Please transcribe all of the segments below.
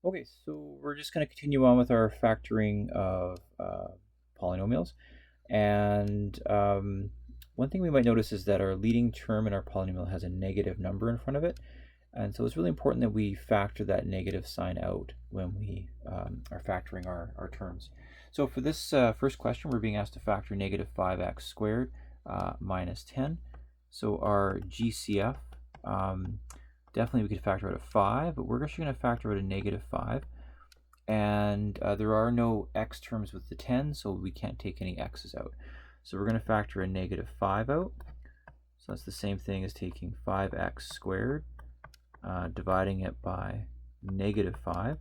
Okay, so we're just going to continue on with our factoring of polynomials. And one thing we might notice is that our leading term in our polynomial has a negative number in front of it. And so it's really important that we factor that negative sign out when we are factoring our terms. So for this first question, we're being asked to factor negative 5x squared minus 10. So our GCF, definitely we could factor out a 5, but we're actually going to factor out a negative 5. And there are no x terms with the 10, so we can't take any x's out. So we're going to factor a negative 5 out. So that's the same thing as taking 5x squared, dividing it by negative 5,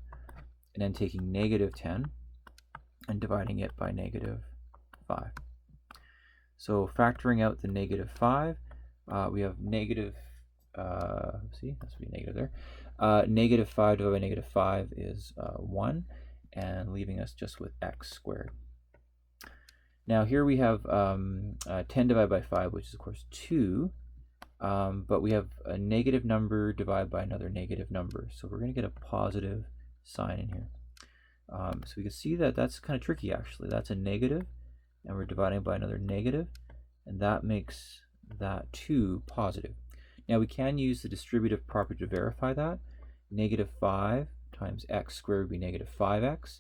and then taking negative 10 and dividing it by negative 5. So factoring out the negative 5, we have negative, see, that's be negative there. Negative 5 divided by negative 5 is 1, and leaving us just with x squared. Now here we have 10 divided by 5, which is of course 2, but we have a negative number divided by another negative number, so we're going to get a positive sign in here. So we can see that that's kind of tricky actually. That's a negative, and we're dividing by another negative, and that makes that 2 positive. Now we can use the distributive property to verify that. Negative 5 times x squared would be negative 5x,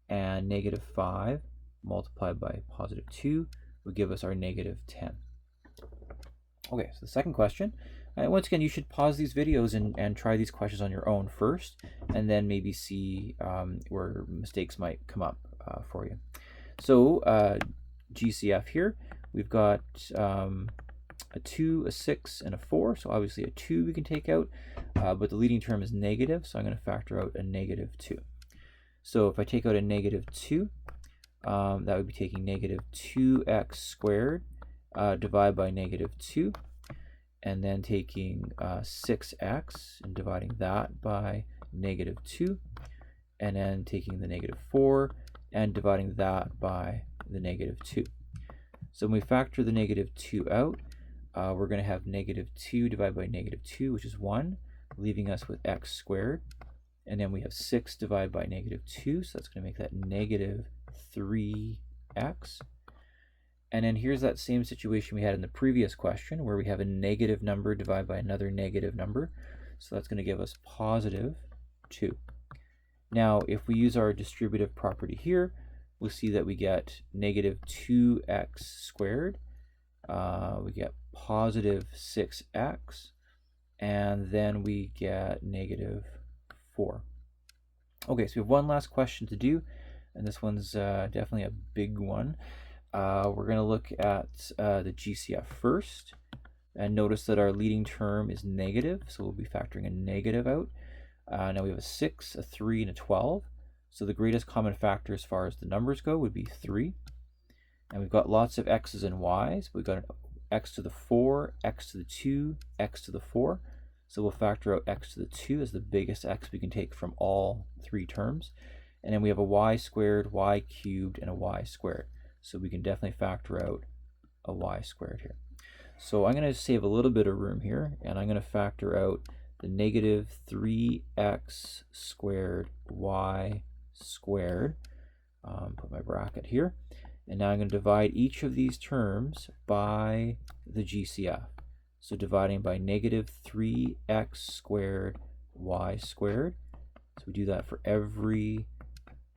and negative 5 multiplied by positive 2 would give us our negative 10. Okay, so the second question. Once again, you should pause these videos and try these questions on your own first, and then maybe see where mistakes might come up for you. So GCF here, we've got a 2, a 6, and a 4. So obviously a 2 we can take out, but the leading term is negative, so I'm going to factor out a negative 2. So if I take out a negative 2, that would be taking negative 2x squared divided by negative 2, and then taking 6x and dividing that by negative 2, and then taking the negative 4 and dividing that by the negative 2. So when we factor the negative 2 out, we're going to have negative 2 divided by negative 2, which is 1, leaving us with x squared. And then we have 6 divided by negative 2, so that's going to make that negative 3x. And then here's that same situation we had in the previous question, where we have a negative number divided by another negative number. So that's going to give us positive 2. Now, if we use our distributive property here, we'll see that we get negative 2x squared. We get positive 6x, and then we get negative 4. Okay, so we have one last question to do, and this one's definitely a big one. We're going to look at the GCF first, and notice that our leading term is negative, so we'll be factoring a negative out. Now we have a 6, a 3, and a 12. So the greatest common factor as far as the numbers go would be 3. And we've got lots of x's and y's. We've got an x to the 4, x to the 2, x to the 4. So we'll factor out x to the 2 as the biggest x we can take from all 3 terms. And then we have a y squared, y cubed, and a y squared. So we can definitely factor out a y squared here. So I'm going to save a little bit of room here, and I'm going to factor out the negative 3x squared y squared. Put my bracket here. And now I'm going to divide each of these terms by the GCF. So dividing by negative 3x squared y squared. So we do that for every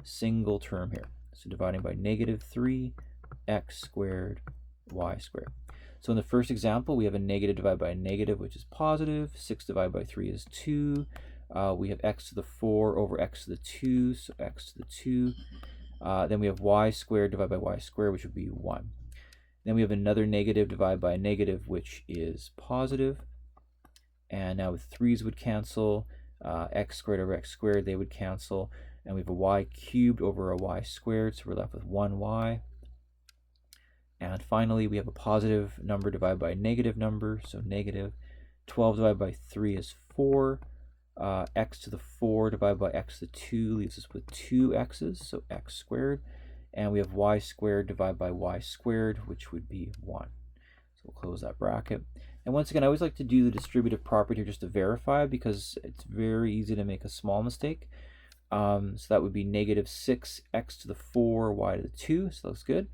single term here. So dividing by negative 3x squared y squared. So in the first example, we have a negative divided by a negative, which is positive. 6 divided by 3 is 2. We have x to the 4 over x to the 2, so x to the 2. Then we have y squared divided by y squared, which would be 1. Then we have another negative divided by a negative, which is positive. And now with 3's would cancel. X squared over x squared, they would cancel. And we have a y cubed over a y squared, so we're left with 1y. And finally, we have a positive number divided by a negative number, so negative. 12 divided by 3 is 4. X to the 4 divided by x to the 2 leaves us with 2 x's, so x squared. And we have y squared divided by y squared, which would be 1. So we'll close that bracket. And once again, I always like to do the distributive property here just to verify, because it's very easy to make a small mistake. So that would be negative 6x to the 4, y to the 2, so that looks good.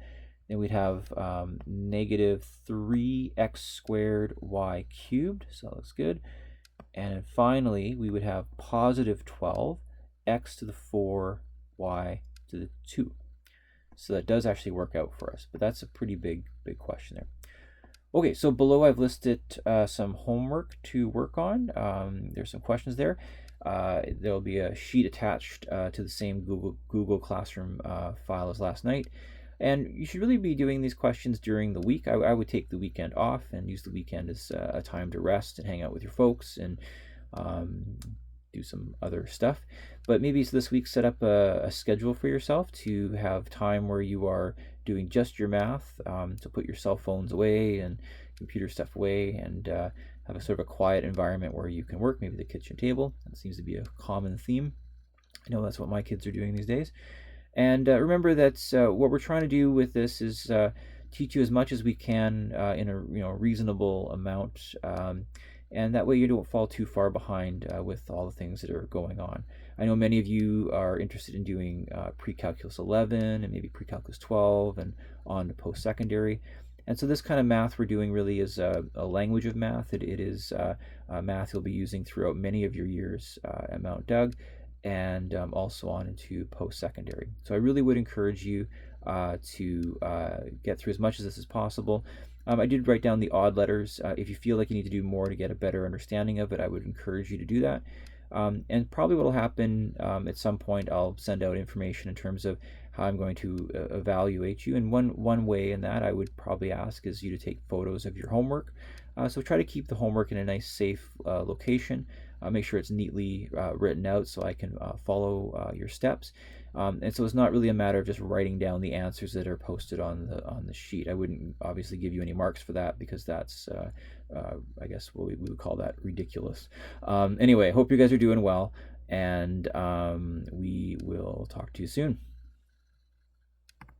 Then we'd have negative 3x squared y cubed, so that looks good. And then finally, we would have positive 12 x to the 4 y to the 2. So that does actually work out for us, but that's a pretty big question there. Okay, so below I've listed some homework to work on. There's some questions there. There'll be a sheet attached to the same Google Classroom file as last night. And you should really be doing these questions during the week. I would take the weekend off and use the weekend as a time to rest and hang out with your folks and do some other stuff. But maybe this week set up a schedule for yourself to have time where you are doing just your math, to put your cell phones away and computer stuff away, and have a sort of a quiet environment where you can work, maybe the kitchen table. That seems to be a common theme. I know that's what my kids are doing these days. And remember that what we're trying to do with this is teach you as much as we can in a reasonable amount, and that way you don't fall too far behind with all the things that are going on. I know many of you are interested in doing pre-calculus 11 and maybe pre-calculus 12 and on to post-secondary. And so this kind of math we're doing really is a language of math. It is math you'll be using throughout many of your years at Mount Doug, and also on into post-secondary. So I really would encourage you to get through as much of this as possible. I did write down the odd letters. If you feel like you need to do more to get a better understanding of it, I would encourage you to do that. And probably what will happen at some point, I'll send out information in terms of how I'm going to evaluate you. And one way in that I would probably ask is you to take photos of your homework. So try to keep the homework in a nice, safe location. Make sure it's neatly written out so I can follow your steps. And so it's not really a matter of just writing down the answers that are posted on the sheet. I wouldn't obviously give you any marks for that because that's, I guess we would call that ridiculous. Anyway, hope you guys are doing well, and we will talk to you soon.